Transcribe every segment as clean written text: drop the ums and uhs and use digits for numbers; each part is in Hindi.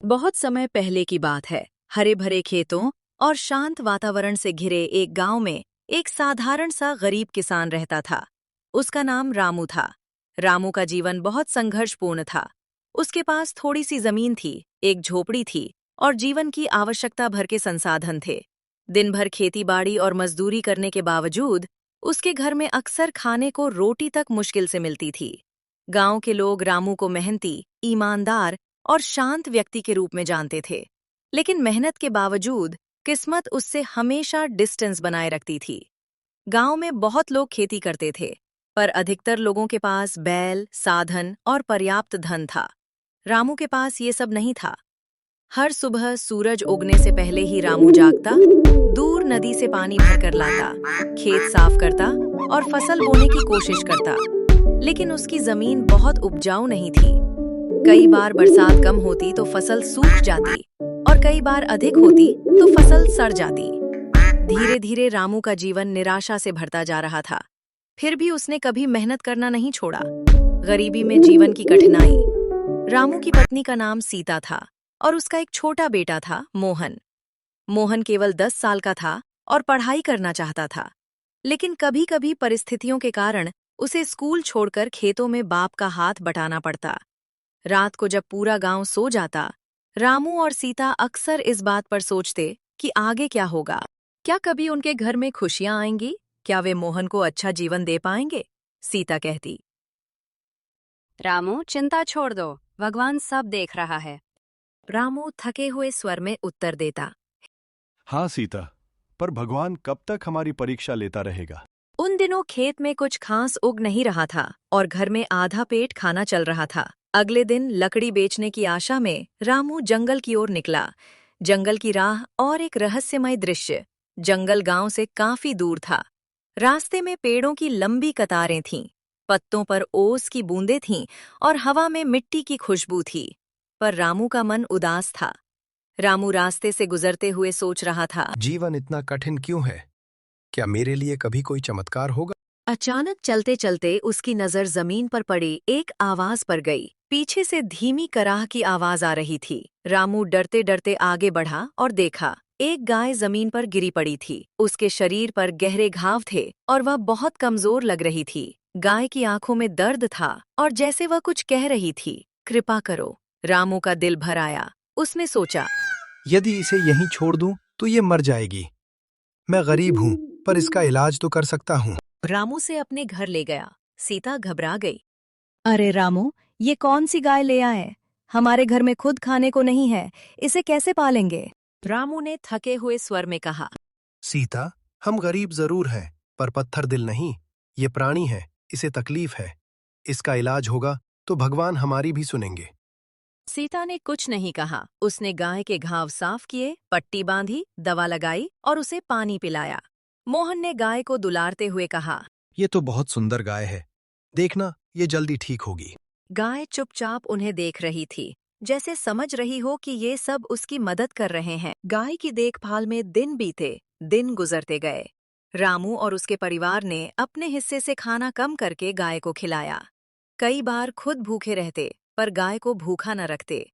बहुत समय पहले की बात है। हरे भरे खेतों और शांत वातावरण से घिरे एक गांव में एक साधारण सा गरीब किसान रहता था। उसका नाम रामू था। रामू का जीवन बहुत संघर्षपूर्ण था। उसके पास थोड़ी सी जमीन थी, एक झोपड़ी थी और जीवन की आवश्यकता भर के संसाधन थे। दिन भर खेतीबाड़ी और मजदूरी करने के बावजूद उसके घर में अक्सर खाने को रोटी तक मुश्किल से मिलती थी। गांव के लोग रामू को मेहनती, ईमानदार और शांत व्यक्ति के रूप में जानते थे। लेकिन मेहनत के बावजूद किस्मत उससे हमेशा डिस्टेंस बनाए रखती थी। गांव में बहुत लोग खेती करते थे, पर अधिकतर लोगों के पास बैल, साधन और पर्याप्त धन था। रामू के पास ये सब नहीं था। हर सुबह सूरज उगने से पहले ही रामू जागता, दूर नदी से पानी भरकर लाता, खेत साफ करता और फसल बोने की कोशिश करता। लेकिन उसकी जमीन बहुत उपजाऊ नहीं थी। कई बार बरसात कम होती तो फसल सूख जाती और कई बार अधिक होती तो फसल सड़ जाती। धीरे धीरे रामू का जीवन निराशा से भरता जा रहा था। फिर भी उसने कभी मेहनत करना नहीं छोड़ा। गरीबी में जीवन की कठिनाई। रामू की पत्नी का नाम सीता था और उसका एक छोटा बेटा था, मोहन। मोहन केवल 10 साल का था और पढ़ाई करना चाहता था। लेकिन कभी कभी परिस्थितियों के कारण उसे स्कूल छोड़कर खेतों में बाप का हाथ बटाना पड़ता। रात को जब पूरा गांव सो जाता, रामू और सीता अक्सर इस बात पर सोचते कि आगे क्या होगा। क्या कभी उनके घर में खुशियां आएंगी? क्या वे मोहन को अच्छा जीवन दे पाएंगे? सीता कहती। रामू, चिंता छोड़ दो, भगवान सब देख रहा है। रामू थके हुए स्वर में उत्तर देता। हाँ सीता, पर भगवान कब तक हमारी परीक्षा लेता रहेगा? उन दिनों खेत में कुछ खास उग नहीं रहा था और घर में आधा पेट खाना चल रहा था। अगले दिन लकड़ी बेचने की आशा में रामू जंगल की ओर निकला। जंगल की राह और एक रहस्यमय दृश्य। जंगल गांव से काफी दूर था। रास्ते में पेड़ों की लंबी कतारें थीं, पत्तों पर ओस की बूंदें थीं और हवा में मिट्टी की खुशबू थी। पर रामू का मन उदास था। रामू रास्ते से गुजरते हुए सोच रहा था, जीवन इतना कठिन क्यों है? क्या मेरे लिए कभी कोई चमत्कार होगा? अचानक चलते चलते उसकी नजर जमीन पर पड़ी एक आवाज पर गई। पीछे से धीमी कराह की आवाज आ रही थी। रामू डरते डरते आगे बढ़ा और देखा, एक गाय जमीन पर गिरी पड़ी थी। उसके शरीर पर गहरे घाव थे और वह बहुत कमजोर लग रही थी। गाय की आंखों में दर्द था और जैसे वह कुछ कह रही थी, कृपा करो। रामू का दिल भर आया। उसने सोचा, यदि इसे यहीं छोड़ दूं तो ये मर जाएगी। मैं गरीब हूं, पर इसका इलाज तो कर सकता हूं। रामू से अपने घर ले गया। सीता घबरा गई। अरे रामू, ये कौन सी गाय ले आए? हमारे घर में खुद खाने को नहीं है, इसे कैसे पालेंगे? रामू ने थके हुए स्वर में कहा। सीता, हम गरीब जरूर हैं, पर पत्थर दिल नहीं। ये प्राणी है, इसे तकलीफ है। इसका इलाज होगा तो भगवान हमारी भी सुनेंगे। सीता ने कुछ नहीं कहा। उसने गाय के घाव साफ किए, पट्टी बांधी, दवा लगाई और उसे पानी पिलाया। मोहन ने गाय को दुलारते हुए कहा, ये तो बहुत सुंदर गाय है। देखना, ये जल्दी ठीक होगी। गाय चुपचाप उन्हें देख रही थी, जैसे समझ रही हो कि ये सब उसकी मदद कर रहे हैं। गाय की देखभाल में दिन बीते, दिन गुजरते गए। रामू और उसके परिवार ने अपने हिस्से से खाना कम करके गाय को खिलाया। कई बार खुद भूखे रहते, पर गाय को भूखा न रखते।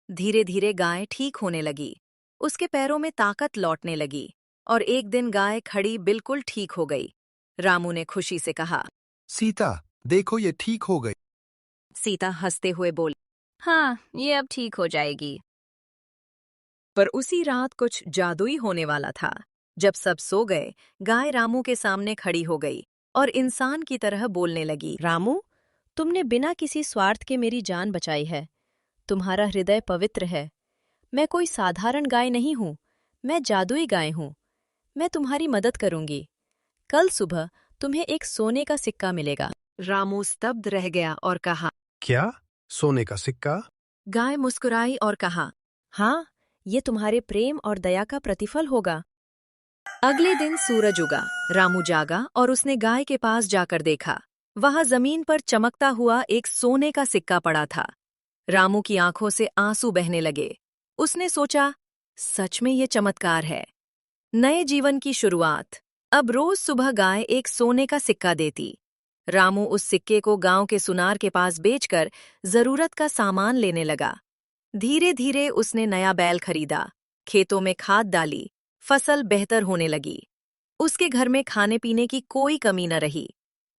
धीरे धीरे गाय ठीक होने लगी। उसके पैरों में ताकत लौटने लगी और एक दिन गाय खड़ी बिल्कुल ठीक हो गई। रामू ने खुशी से कहा। सीता, देखो ये ठीक हो गई। सीता हंसते हुए बोली, हाँ, ये अब ठीक हो जाएगी। पर उसी रात कुछ जादुई होने वाला था। जब सब सो गए, गाय रामू के सामने खड़ी हो गई और इंसान की तरह बोलने लगी। रामू, तुमने बिना किसी स्वार्थ के मेरी जान बचाई है। तुम्हारा हृदय पवित्र है। मैं कोई साधारण गाय नहीं हूँ, मैं जादुई गाय हूँ। मैं तुम्हारी मदद करूंगी। कल सुबह तुम्हें एक सोने का सिक्का मिलेगा। रामू स्तब्ध रह गया और कहा, क्या? सोने का सिक्का? गाय मुस्कुराई और कहा, हाँ, ये तुम्हारे प्रेम और दया का प्रतिफल होगा। अगले दिन सूरज उगा। रामू जागा और उसने गाय के पास जाकर देखा। वहां जमीन पर चमकता हुआ एक सोने का सिक्का पड़ा था। रामू की आंखों से आंसू बहने लगे। उसने सोचा, सच में ये चमत्कार है। नए जीवन की शुरुआत। अब रोज सुबह गाय एक सोने का सिक्का देती। रामू उस सिक्के को गांव के सुनार के पास बेचकर जरूरत का सामान लेने लगा। धीरे धीरे उसने नया बैल खरीदा, खेतों में खाद डाली, फसल बेहतर होने लगी। उसके घर में खाने पीने की कोई कमी न रही।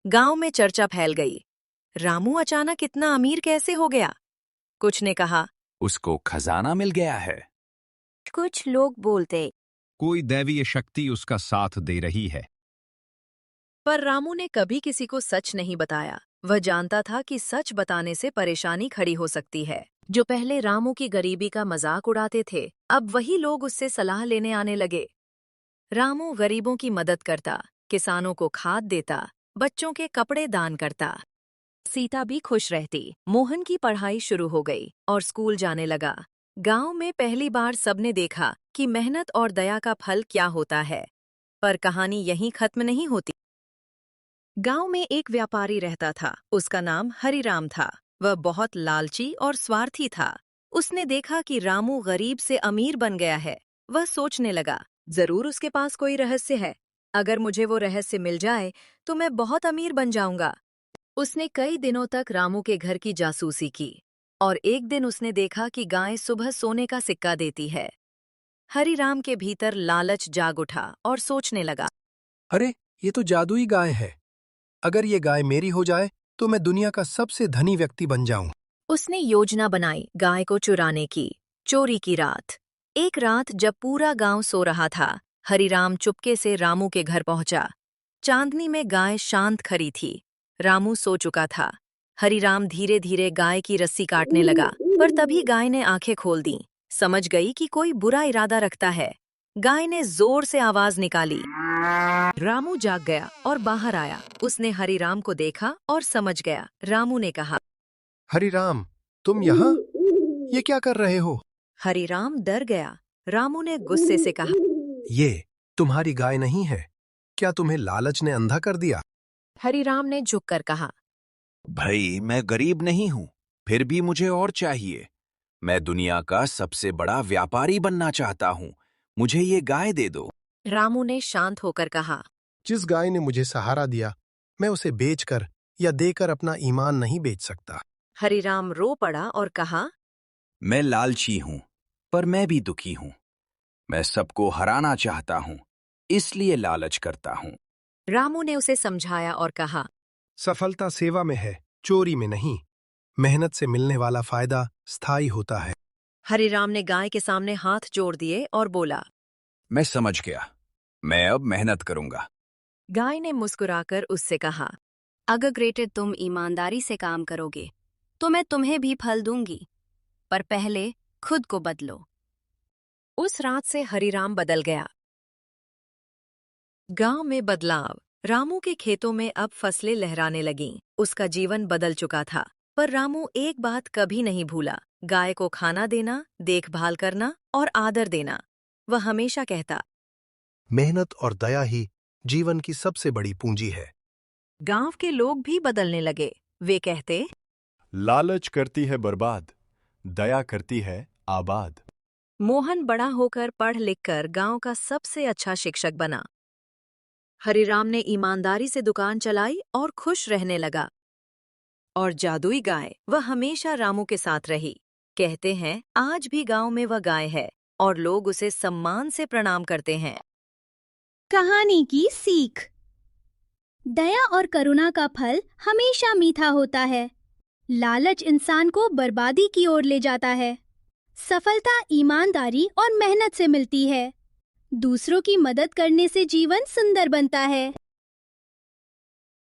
गांव में चर्चा फैल गई, रामू अचानक इतना अमीर कैसे हो गया? कुछ ने कहा, उसको खजाना मिल गया है। कुछ लोग बोलते, कोई दैवीय शक्ति उसका साथ दे रही है। पर रामू ने कभी किसी को सच नहीं बताया। वह जानता था कि सच बताने से परेशानी खड़ी हो सकती है। जो पहले रामू की गरीबी का मजाक उड़ाते थे, अब वही लोग उससे सलाह लेने आने लगे। रामू गरीबों की मदद करता, किसानों को खाद देता, बच्चों के कपड़े दान करता। सीता भी खुश रहती। मोहन की पढ़ाई शुरू हो गई और स्कूल जाने लगा। गांव में पहली बार सबने देखा कि मेहनत और दया का फल क्या होता है। पर कहानी यहीं खत्म नहीं होती। गांव में एक व्यापारी रहता था। उसका नाम हरिराम था। वह बहुत लालची और स्वार्थी था। उसने देखा कि रामू गरीब से अमीर बन गया है। वह सोचने लगा, जरूर उसके पास कोई रहस्य है। अगर मुझे वो रहस्य मिल जाए तो मैं बहुत अमीर बन जाऊंगा। उसने कई दिनों तक रामू के घर की जासूसी की और एक दिन उसने देखा कि गाय सुबह सोने का सिक्का देती है। हरिराम के भीतर लालच जाग उठा और सोचने लगा, अरे, ये तो जादुई गाय है। अगर ये गाय मेरी हो जाए तो मैं दुनिया का सबसे धनी व्यक्ति बन जाऊं। उसने योजना बनाई गाय को चुराने की। चोरी की रात। एक रात जब पूरा गांव सो रहा था, हरिराम चुपके से रामू के घर पहुंचा। चांदनी में गाय शांत खड़ी थी। रामू सो चुका था। हरिराम धीरे धीरे गाय की रस्सी काटने लगा, पर तभी गाय ने आंखें खोल दीं। समझ गई कि कोई बुरा इरादा रखता है। गाय ने जोर से आवाज निकाली। रामू जाग गया और बाहर आया। उसने हरिराम को देखा और समझ गया। रामू ने कहा, हरिराम, तुम यहाँ? ये क्या कर रहे हो? हरिराम डर गया। रामू ने गुस्से से कहा, ये तुम्हारी गाय नहीं है। क्या तुम्हें लालच ने अंधा कर दिया? हरिराम ने झुककर कहा, भाई, मैं गरीब नहीं हूं, फिर भी मुझे और चाहिए। मैं दुनिया का सबसे बड़ा व्यापारी बनना चाहता हूं। मुझे ये गाय दे दो। रामू ने शांत होकर कहा, जिस गाय ने मुझे सहारा दिया, मैं उसे बेचकर या देकर अपना ईमान नहीं बेच सकता। हरिराम रो पड़ा और कहा, मैं लालची हूं, पर मैं भी दुखी हूं। मैं सबको हराना चाहता हूं, इसलिए लालच करता हूं। रामू ने उसे समझाया और कहा, सफलता सेवा में है, चोरी में नहीं। मेहनत से मिलने वाला फायदा स्थायी होता है। हरिराम ने गाय के सामने हाथ जोड़ दिए और बोला, मैं समझ गया। मैं अब मेहनत करूंगा। गाय ने मुस्कुराकर उससे कहा, अगर ग्रेटेड तुम ईमानदारी से काम करोगे तो मैं तुम्हें भी फल दूंगी, पर पहले खुद को बदलो। उस रात से हरिराम बदल गया। गांव में बदलाव। रामू के खेतों में अब फसलें लहराने लगीं। उसका जीवन बदल चुका था। पर रामू एक बात कभी नहीं भूला, गाय को खाना देना, देखभाल करना और आदर देना। वह हमेशा कहता, मेहनत और दया ही जीवन की सबसे बड़ी पूंजी है। गांव के लोग भी बदलने लगे। वे कहते, लालच करती है बर्बाद, दया करती है आबाद। मोहन बड़ा होकर पढ़ लिखकर गांव का सबसे अच्छा शिक्षक बना। हरिराम ने ईमानदारी से दुकान चलाई और खुश रहने लगा। और जादुई गाय, वह हमेशा रामू के साथ रही। कहते हैं, आज भी गांव में वह गाय है और लोग उसे सम्मान से प्रणाम करते हैं। कहानी की सीख। दया और करुणा का फल हमेशा मीठा होता है। लालच इंसान को बर्बादी की ओर ले जाता है। सफलता ईमानदारी और मेहनत से मिलती है। दूसरों की मदद करने से जीवन सुंदर बनता है।